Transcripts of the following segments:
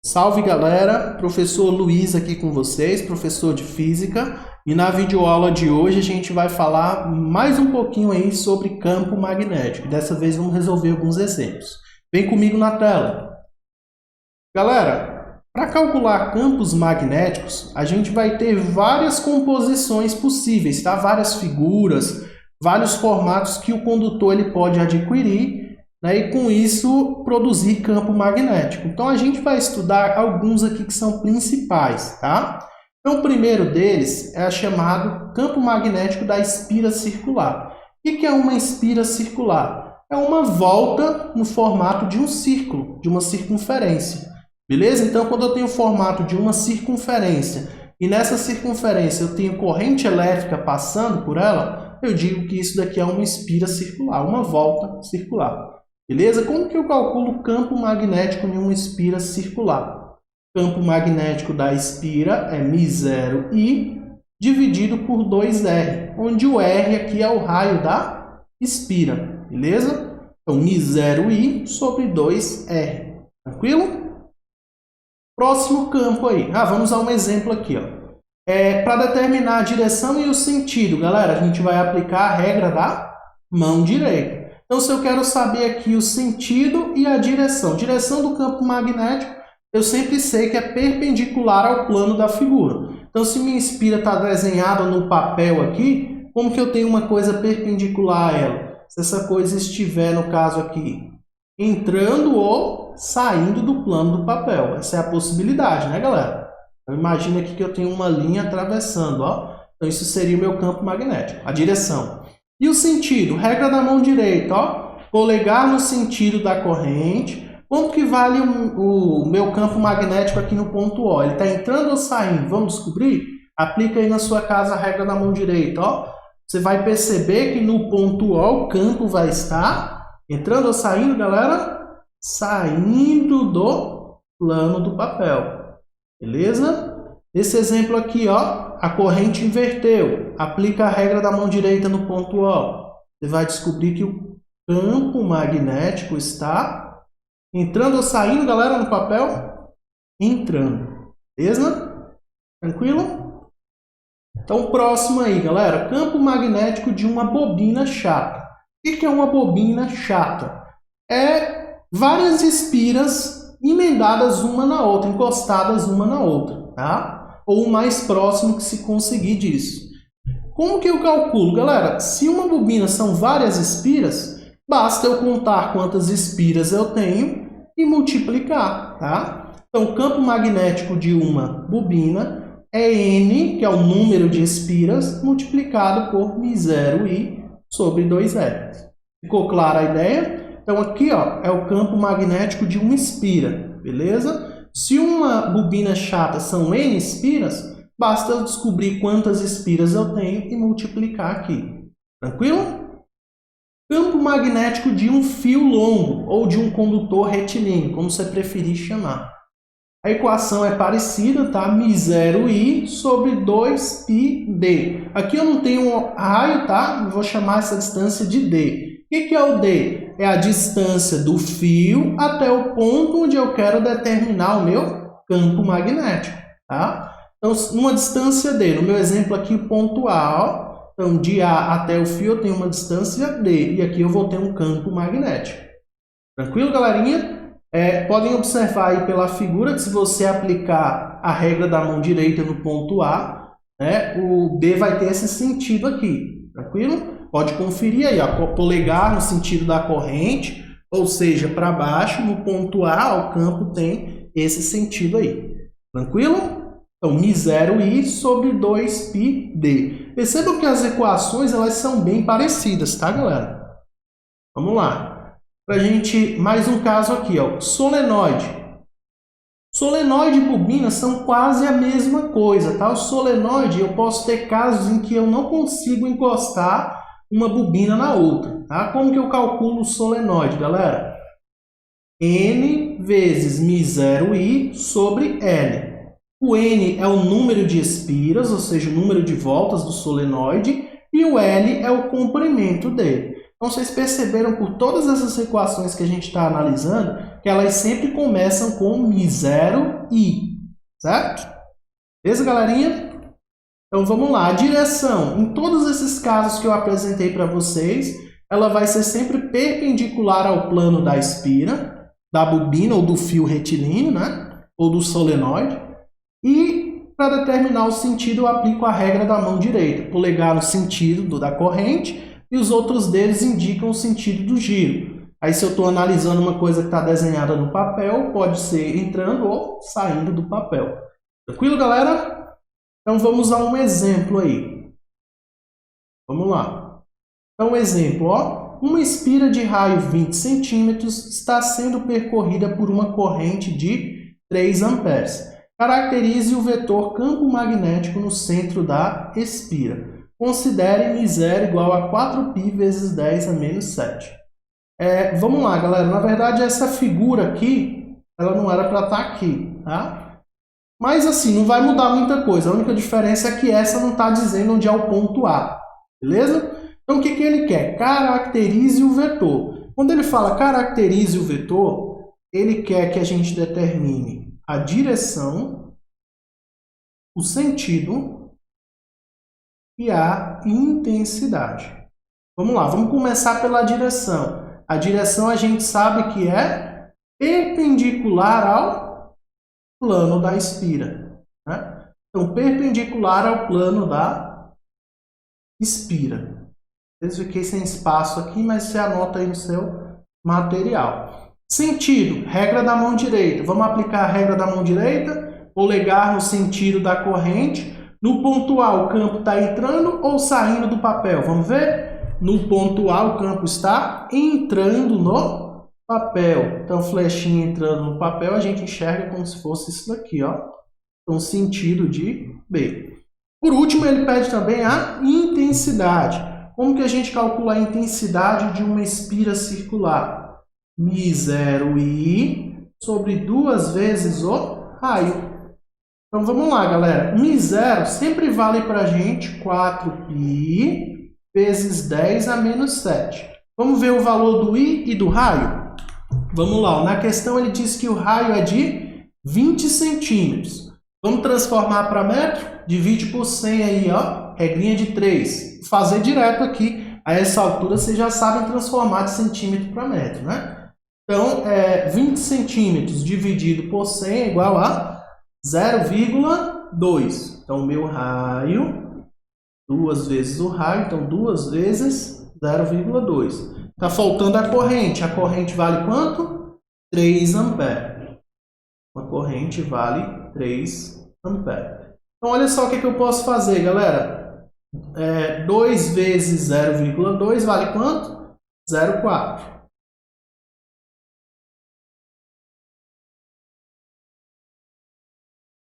Salve galera, professor Luiz aqui com vocês, professor de Física, e na videoaula de hoje a gente vai falar mais um pouquinho aí sobre campo magnético. Dessa vez vamos resolver alguns exemplos. Vem comigo na tela. Galera, para calcular campos magnéticos, a gente vai ter várias composições possíveis, tá? Várias figuras, vários formatos que o condutor ele pode adquirir, né, e com isso produzir campo magnético. Então a gente vai estudar alguns aqui que são principais, tá? Então o primeiro deles é chamado campo magnético da espira circular. O que é uma espira circular? É uma volta no formato de um círculo, de uma circunferência. Beleza? Então quando eu tenho o formato de uma circunferência e nessa circunferência eu tenho corrente elétrica passando por ela, eu digo que isso daqui é uma espira circular, uma volta circular. Beleza? Como que eu calculo o campo magnético em uma espira circular? Campo magnético da espira é μ0I dividido por 2R, onde o R aqui é o raio da espira. Beleza? Então, μ0I sobre 2R. Tranquilo? Próximo campo aí. Vamos a um exemplo aqui. Para determinar a direção e o sentido, galera, a gente vai aplicar a regra da mão direita. Então, se eu quero saber aqui o sentido e a direção do campo magnético, eu sempre sei que é perpendicular ao plano da figura. Então, se minha espira está desenhada no papel aqui, como que eu tenho uma coisa perpendicular a ela? Se essa coisa estiver, no caso aqui, entrando ou saindo do plano do papel. Essa é a possibilidade, né, galera? Então, imagina aqui que eu tenho uma linha atravessando, ó. Então, isso seria o meu campo magnético, a direção. E o sentido? Regra da mão direita, ó. Polegar no sentido da corrente. Quanto que vale o meu campo magnético aqui no ponto O? Ele está entrando ou saindo? Vamos descobrir? Aplica aí na sua casa a regra da mão direita, ó. Você vai perceber que no ponto O o campo vai estar entrando ou saindo, galera? Saindo do plano do papel. Beleza? Nesse exemplo aqui, ó. A corrente inverteu. Aplica a regra da mão direita no ponto O. Você vai descobrir que o campo magnético está entrando ou saindo, galera, no papel? Entrando. Beleza? Tranquilo? Então, próximo aí, galera. Campo magnético de uma bobina chata. O que é uma bobina chata? É várias espiras emendadas uma na outra, encostadas uma na outra, tá? Ou o mais próximo que se conseguir disso. Como que eu calculo, galera? Se uma bobina são várias espiras, basta eu contar quantas espiras eu tenho e multiplicar, tá? Então, o campo magnético de uma bobina é N, que é o número de espiras, multiplicado por μ0I sobre 2R. Ficou clara a ideia? Então, aqui, ó, é o campo magnético de uma espira, beleza? Se uma bobina chata são N espiras, basta eu descobrir quantas espiras eu tenho e multiplicar aqui. Tranquilo? Campo magnético de um fio longo ou de um condutor retilíneo, como você preferir chamar. A equação é parecida, tá? μ0I sobre 2πd. Aqui eu não tenho um raio, tá? Eu vou chamar essa distância de d. O que é o d? É a distância do fio até o ponto onde eu quero determinar o meu campo magnético, tá? Então, numa distância d, no meu exemplo aqui, o ponto A, ó. Então, de A até o fio eu tenho uma distância d, e aqui eu vou ter um campo magnético. Tranquilo, galerinha? Podem observar aí pela figura que se você aplicar a regra da mão direita no ponto A, né, o B vai ter esse sentido aqui, tranquilo? Pode conferir aí, ó, polegar no sentido da corrente, ou seja, para baixo, no ponto A, o campo tem esse sentido aí. Tranquilo? Então, μ0I sobre 2πd. Percebam que as equações elas são bem parecidas, tá, galera? Vamos lá. Para a gente, mais um caso aqui, ó, solenoide. Solenoide e bobina são quase a mesma coisa, tá? O solenoide, eu posso ter casos em que eu não consigo encostar uma bobina na outra, tá? Como que eu calculo o solenoide, galera? N vezes μ0I sobre L. O N é o número de espiras, ou seja, o número de voltas do solenoide, e o L é o comprimento dele. Então, vocês perceberam por todas essas equações que a gente está analisando, que elas sempre começam com μ0 e, certo? Beleza, galerinha? Então, vamos lá. A direção, em todos esses casos que eu apresentei para vocês, ela vai ser sempre perpendicular ao plano da espira, da bobina ou do fio retilíneo, né? Ou do solenoide. E, para determinar o sentido, eu aplico a regra da mão direita. Polegar no sentido da corrente e os outros dedos indicam o sentido do giro. Aí, se eu estou analisando uma coisa que está desenhada no papel, pode ser entrando ou saindo do papel. Tranquilo, galera? Então, vamos a um exemplo aí. Vamos lá. Então, um exemplo, ó. Uma espira de raio 20 centímetros está sendo percorrida por uma corrente de 3 amperes. Caracterize o vetor campo magnético no centro da espira. Considere μ0 igual a 4π vezes 10 a menos 7. Vamos lá, galera. Na verdade, essa figura aqui, ela não era para estar aqui, tá? Mas assim, não vai mudar muita coisa. A única diferença é que essa não está dizendo onde é o ponto A, beleza? Então, o que ele quer? Caracterize o vetor. Quando ele fala caracterize o vetor, ele quer que a gente determine a direção, o sentido e a intensidade. Vamos lá, vamos começar pela direção. A direção a gente sabe que é perpendicular ao plano da espira, né? Então, perpendicular ao plano da espira. Eu fiquei sem espaço aqui, mas você anota aí no seu material. Sentido, regra da mão direita. Vamos aplicar a regra da mão direita, polegar no sentido da corrente. No ponto A, o campo está entrando ou saindo do papel? Vamos ver? No ponto A, o campo está entrando no papel. Então, flechinha entrando no papel, a gente enxerga como se fosse isso daqui, ó. Então, sentido de B. Por último, ele pede também a intensidade. Como que a gente calcula a intensidade de uma espira circular? μ0i sobre 2 vezes o raio. Então, vamos lá, galera. μ0 sempre vale para a gente 4π vezes 10 a menos 7. Vamos ver o valor do i e do raio? Vamos lá. Na questão, ele diz que o raio é de 20 centímetros. Vamos transformar para metro? Divide por 100 aí, ó. Regrinha de 3. Fazer direto aqui. A essa altura, vocês já sabem transformar de centímetro para metro, né? Então, 20 centímetros dividido por 100 é igual a 0,2. Então, o meu raio, 2 vezes o raio, então 2 vezes 0,2. Está faltando a corrente. A corrente vale quanto? 3 amperes. A corrente vale 3 amperes. Então, olha só o que eu posso fazer, galera. 2 vezes 0,2 vale quanto? 0,4.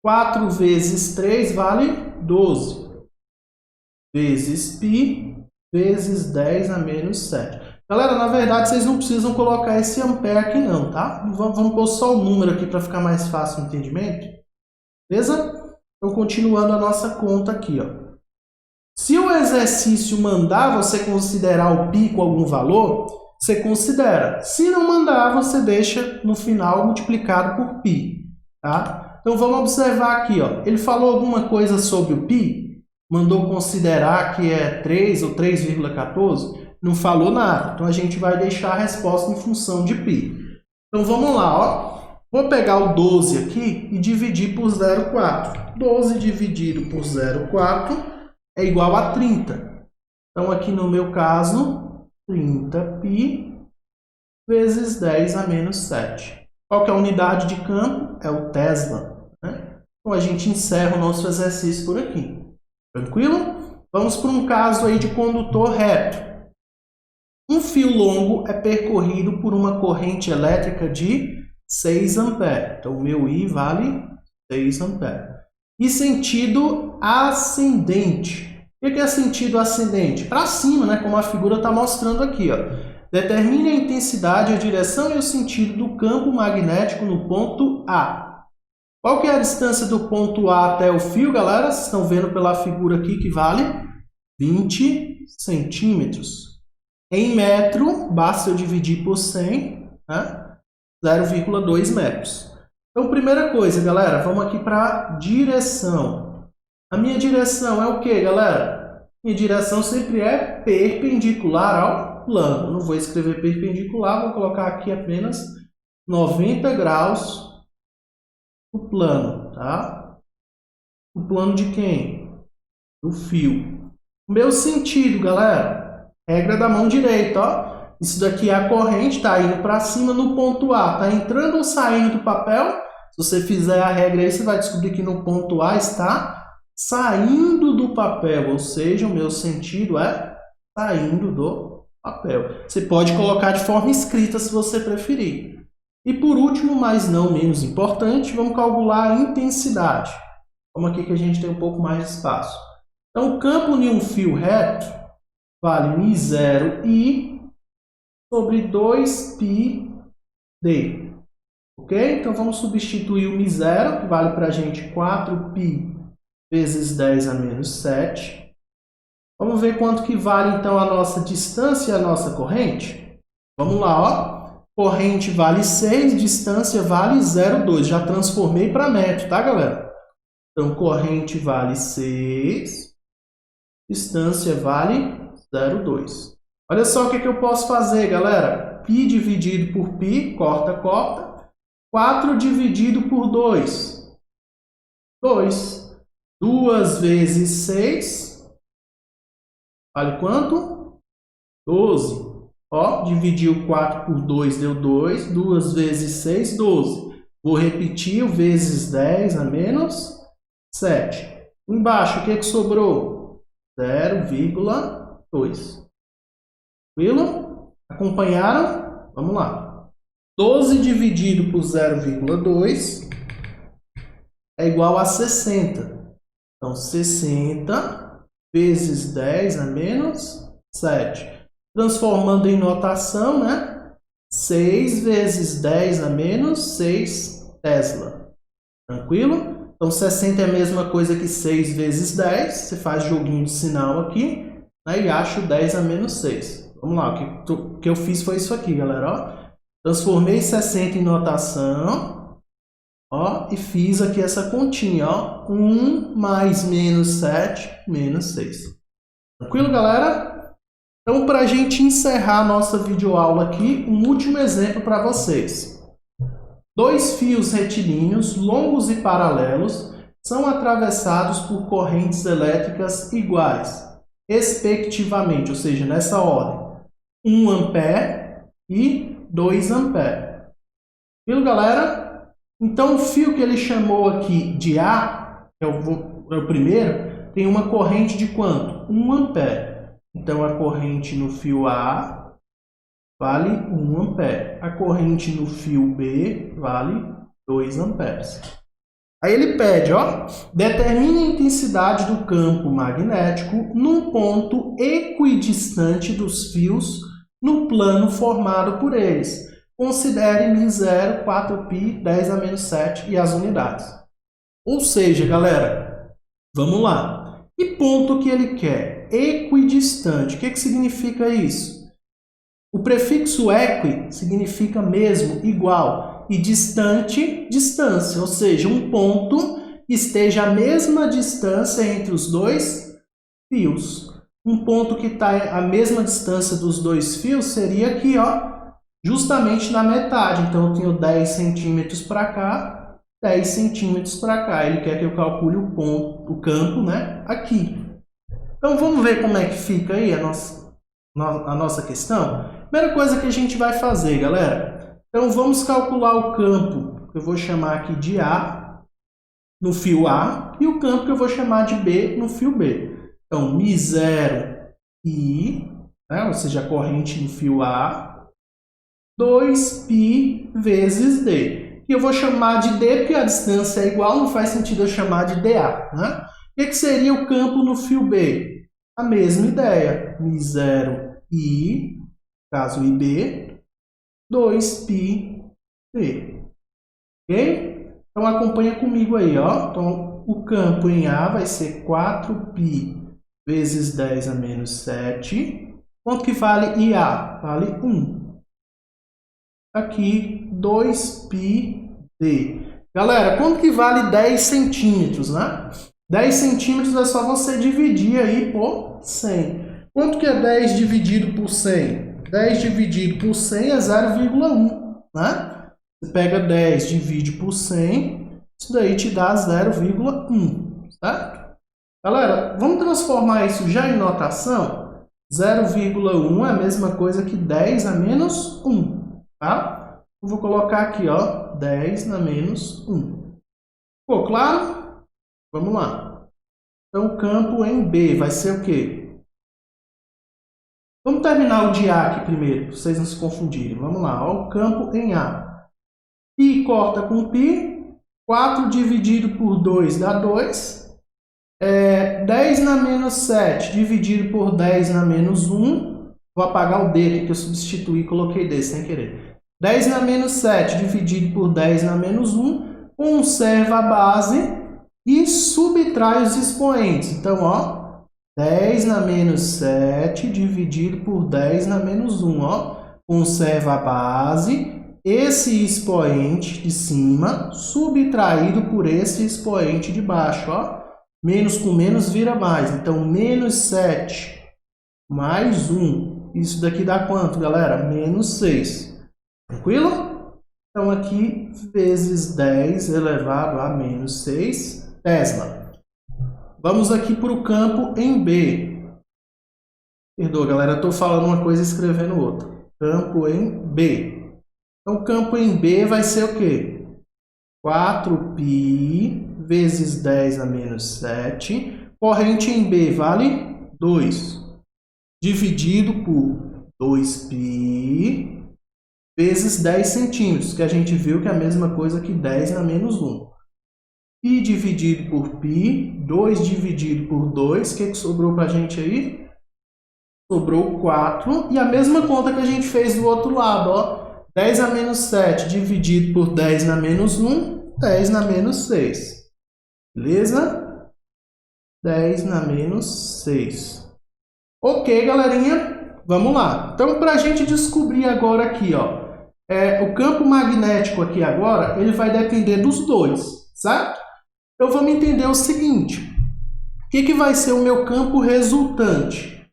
4 vezes 3 vale 12. Vezes π vezes 10 a menos 7. Galera, na verdade, vocês não precisam colocar esse ampere aqui não, tá? Vamos pôr só o número aqui para ficar mais fácil o entendimento. Beleza? Então, continuando a nossa conta aqui, ó. Se o exercício mandar você considerar o π com algum valor, você considera. Se não mandar, você deixa no final multiplicado por π, tá? Então, vamos observar aqui, ó. Ele falou alguma coisa sobre o π? Mandou considerar que é 3 ou 3,14? Não falou nada. Então, a gente vai deixar a resposta em função de π. Então, vamos lá, ó. Vou pegar o 12 aqui e dividir por 0,4. 12 dividido por 0,4 é igual a 30. Então, aqui no meu caso, 30π vezes 10 a menos 7. Qual que é a unidade de campo? É o Tesla, né? Então, a gente encerra o nosso exercício por aqui. Tranquilo? Vamos para um caso aí de condutor reto. Um fio longo é percorrido por uma corrente elétrica de 6 amperes. Então, o meu I vale 6 amperes. E sentido ascendente. O que é sentido ascendente? Para cima, né? Como a figura está mostrando aqui, ó. Determine a intensidade, a direção e o sentido do campo magnético no ponto A. Qual que é a distância do ponto A até o fio, galera? Vocês estão vendo pela figura aqui que vale 20 centímetros. Em metro, basta eu dividir por 100, né? 0,2 metros. Então, primeira coisa, galera, vamos aqui para direção. A minha direção é o que, galera? Minha direção sempre é perpendicular ao plano. Eu não vou escrever perpendicular, vou colocar aqui apenas 90 graus no plano, tá? O plano de quem? Do fio. O meu sentido, galera, regra da mão direita, ó. Isso daqui é a corrente, tá indo para cima no ponto A, tá entrando ou saindo do papel? Se você fizer a regra aí, você vai descobrir que no ponto A está saindo do papel, ou seja, o meu sentido é saindo do papel. Você pode colocar de forma escrita se você preferir. E por último, mas não menos importante, vamos calcular a intensidade. Vamos aqui que a gente tem um pouco mais de espaço. Então, o campo em um fio reto vale μ0i sobre 2πd. Ok? Então, vamos substituir o μ0, que vale para a gente 4π vezes 10 a menos 7. Vamos ver quanto que vale, então, a nossa distância e a nossa corrente? Vamos lá, ó. Corrente vale 6, distância vale 0,2. Já transformei para metro, tá, galera? Então, corrente vale 6, distância vale 0,2. Olha só o que eu posso fazer, galera. Π dividido por π, corta, corta. 4 dividido por 2. 2. 2 vezes 6. Vale quanto? 12. Ó, dividiu 4 por 2, deu 2. 2 vezes 6, 12. Vou repetir o vezes 10 a menos 7. Embaixo, o que sobrou? 0,2. Tranquilo? Acompanharam? Vamos lá. 12 dividido por 0,2 é igual a 60. Então, 60 vezes 10 a menos 7. Transformando em notação, né? 6 vezes 10 a menos 6 Tesla. Tranquilo? Então, 60 é a mesma coisa que 6 vezes 10. Você faz joguinho de sinal aqui, né? E acha o 10 a menos 6. Vamos lá, o que eu fiz foi isso aqui, galera. Ó. Transformei 60 em notação. Ó, e fiz aqui essa continha. Ó. 1 mais menos 7, menos 6. Tranquilo, galera? Então, para a gente encerrar a nossa videoaula aqui, um último exemplo para vocês. 2 fios retilíneos, longos e paralelos, são atravessados por correntes elétricas iguais, respectivamente, ou seja, nessa ordem, 1 ampere e 2 ampere. Viu, galera? Então, o fio que ele chamou aqui de A, que é o primeiro, tem uma corrente de quanto? 1 ampere. Então, a corrente no fio A vale 1 ampere. A corrente no fio B vale 2 amperes. Aí ele pede, ó, determine a intensidade do campo magnético num ponto equidistante dos fios no plano formado por eles. Considere μ0, 4π, 10 a menos 7 e as unidades. Ou seja, galera, vamos lá. E ponto que ele quer? Equidistante. O que significa isso? O prefixo equi significa mesmo, igual, e distante, distância, ou seja, um ponto que esteja a mesma distância entre os dois fios. Um ponto que está a mesma distância dos dois fios seria aqui, ó, justamente na metade. Então, eu tenho 10 centímetros para cá, 10 centímetros para cá. Ele quer que eu calcule o campo, né, aqui. Então, vamos ver como é que fica aí a nossa questão? Primeira coisa que a gente vai fazer, galera. Então, vamos calcular o campo, que eu vou chamar aqui de A, no fio A, e o campo que eu vou chamar de B, no fio B. Então, μ0i, né, ou seja, a corrente no fio A, 2π vezes D. E eu vou chamar de D porque a distância é igual, não faz sentido eu chamar de DA, né? O que seria o campo no fio B? A mesma ideia, μ0i, caso IB, 2πd. Ok? Então, acompanha comigo aí, ó. Então, o campo em A vai ser 4π vezes 10 a menos 7. Quanto que vale IA? Vale 1. Aqui, 2πd. Galera, quanto que vale 10 centímetros, né? 10 centímetros é só você dividir aí por 100. Quanto que é 10 dividido por 100? 10 dividido por 100 é 0,1, né? Você pega 10, divide por 100, isso daí te dá 0,1, certo? Galera, vamos transformar isso já em notação? 0,1 é a mesma coisa que 10 a menos 1, tá? Eu vou colocar aqui, ó, 10 na menos 1. Ficou claro? Vamos lá. Então, o campo em B vai ser o quê? Vamos terminar o de A aqui primeiro, para vocês não se confundirem. Vamos lá, ó, o campo em A. Π corta com π, 4 dividido por 2 dá 2. 10 na menos 7 dividido por 10 na menos 1. Vou apagar o D aqui que eu substituí e coloquei D sem querer. 10 na menos 7 dividido por 10 na menos 1. Conserva a base e subtrai os expoentes. Então, ó. 10 na menos 7 dividido por 10 na menos 1, ó. Conserva a base, esse expoente de cima, subtraído por esse expoente de baixo, ó. Menos com menos vira mais, então menos 7 mais 1. Isso daqui dá quanto, galera? Menos 6. Tranquilo? Então aqui, vezes 10 elevado a menos 6, Tesla. Vamos aqui para o campo em B. Perdoa, galera, eu estou falando uma coisa e escrevendo outra. Campo em B. Então, o campo em B vai ser o quê? 4π vezes 10 a menos 7. Corrente em B vale 2. Dividido por 2π vezes 10 centímetros, que a gente viu que é a mesma coisa que 10 na menos 1. Π dividido por π, 2 dividido por 2, o que sobrou para a gente aí? Sobrou 4, e a mesma conta que a gente fez do outro lado, ó. 10 a menos 7 dividido por 10 na menos 1, 10 na menos 6. Beleza? 10 na menos 6. Ok, galerinha? Vamos lá. Então, para a gente descobrir agora aqui, ó, o campo magnético aqui agora, ele vai depender dos dois, certo? Então, vamos entender o seguinte. O que vai ser o meu campo resultante?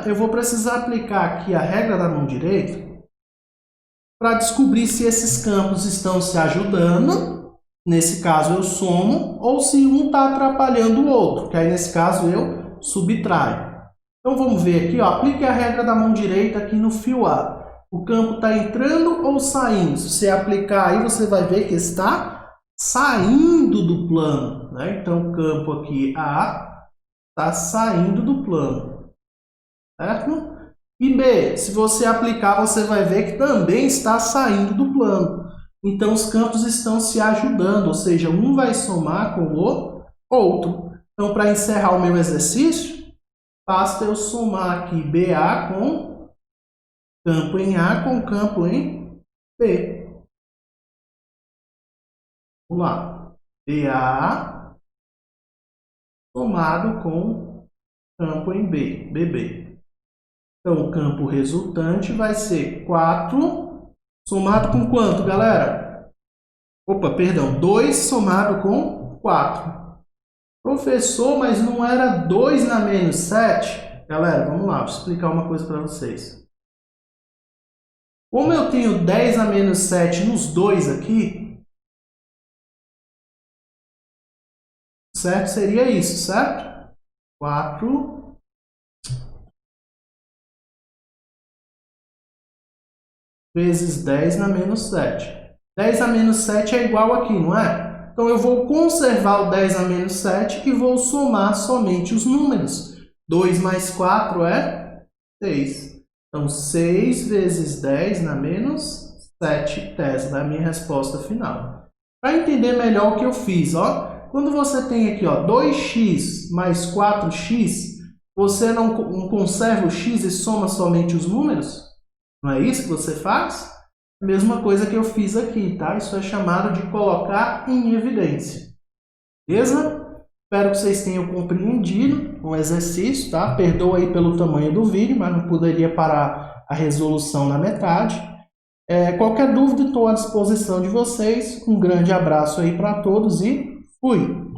Eu vou precisar aplicar aqui a regra da mão direita para descobrir se esses campos estão se ajudando. Nesse caso, eu somo, ou se um está atrapalhando o outro, que aí, nesse caso, eu subtraio. Então, vamos ver aqui, ó, aplique a regra da mão direita aqui no fio A. O campo está entrando ou saindo? Se você aplicar aí, você vai ver que está saindo do plano, né? Então, o campo aqui A está saindo do plano, certo? E B, se você aplicar, você vai ver que também está saindo do plano. Então, os campos estão se ajudando, ou seja, um vai somar com o outro. Então, para encerrar o meu exercício, basta eu somar aqui BA com campo em A com campo em B. Vamos lá. BA somado com campo em B, BB. Então, o campo resultante vai ser 4 somado com quanto, galera? Opa, perdão, 2 somado com 4. Professor, mas não era 2 na menos 7? Galera, vamos lá, vou explicar uma coisa para vocês. Como eu tenho 10 a menos 7 nos dois aqui, certo? Seria isso, certo? 4 vezes 10 na menos 7. 10 a menos 7 é igual aqui, não é? Então, eu vou conservar o 10 a menos 7 e vou somar somente os números. 2 mais 4 é 6. Então, 6 vezes 10 na menos 7, Tesla, é a minha resposta final. Para entender melhor o que eu fiz, ó. Quando você tem aqui, ó, 2x mais 4x, você não conserva o x e soma somente os números? Não é isso que você faz? A mesma coisa que eu fiz aqui, tá? Isso é chamado de colocar em evidência. Beleza? Espero que vocês tenham compreendido o exercício, tá? Perdoa aí pelo tamanho do vídeo, mas não poderia parar a resolução na metade. Qualquer dúvida, estou à disposição de vocês. Um grande abraço aí para todos e fui!